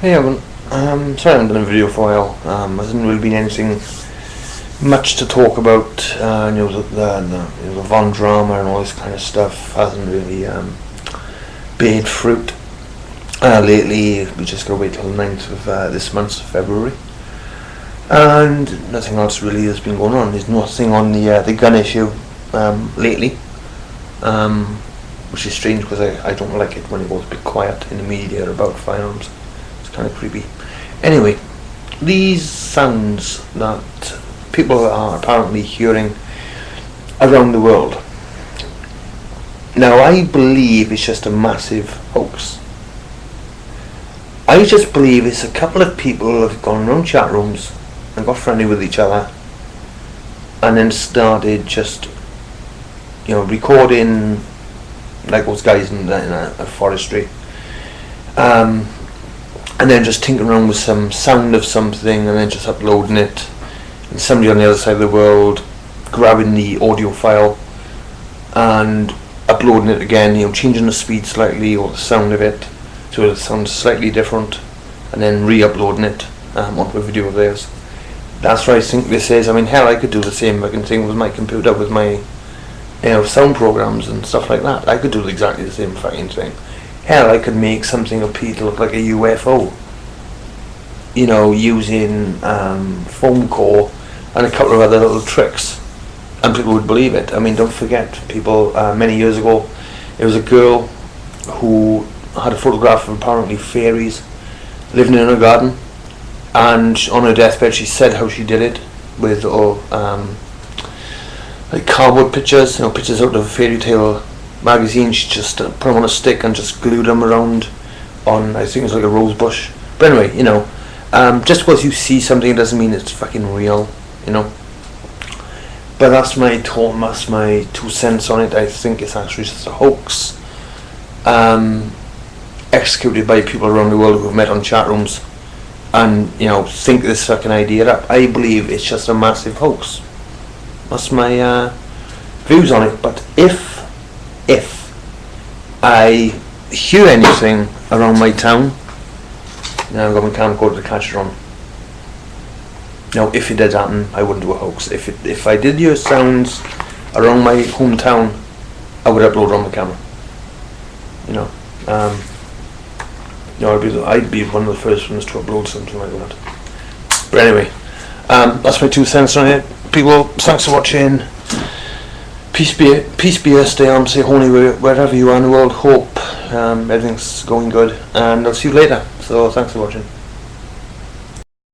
Hey Evan, sorry I haven't done a video for a while. There hasn't really been anything much to talk about. The Von drama and all this kind of stuff hasn't really bared fruit. Lately, we just got to wait till the 9th of this month, February. And nothing else really has been going on. There's nothing on the gun issue lately, which is strange because I don't like it when it goes a bit quiet in the media about firearms. It's kind of creepy. Anyway, these sounds that people are apparently hearing around the world. Now, I believe it's just a massive hoax. I just believe it's a couple of people who have gone around chat rooms and got friendly with each other and then started just, recording like those guys in a forestry, and then just tinkering around with some sound of something and then just uploading it, and somebody on the other side of the world grabbing the audio file and uploading it again, changing the speed slightly or the sound of it so it sounds slightly different, and then re-uploading it onto a video of theirs. That's what I think this is. I mean, hell, I could do the same fucking thing with my computer, with my sound programs and stuff like that. I could do exactly the same fucking thing. Hell, I could make something appear to look like a UFO, using foam core and a couple of other little tricks, and people would believe it. I mean, don't forget, people, many years ago, there was a girl who had a photograph of apparently fairies living in her garden, and on her deathbed she said how she did it with like cardboard pictures, pictures out of a fairy tale magazine. She just put them on a stick and just glued them around on, I think it was like a rose bush. But anyway, just because you see something doesn't mean it's fucking real, But that's my 2 cents on it. I think it's actually just a hoax, executed by people around the world who've met on chat rooms and think this fucking idea up. I believe it's just a massive hoax. That's my views on it. But if I hear anything around my town, now I've got my camcorder to catch it on. Now, if it did happen, I wouldn't do a hoax. If I did hear sounds around my hometown, I would upload on the camera. I'd be one of the first ones to upload something like that. But anyway, that's my 2 cents on it. People, thanks for watching. Peace be, stay armed, stay holy wherever you are in the world. Hope everything's going good, and I'll see you later. So thanks for watching.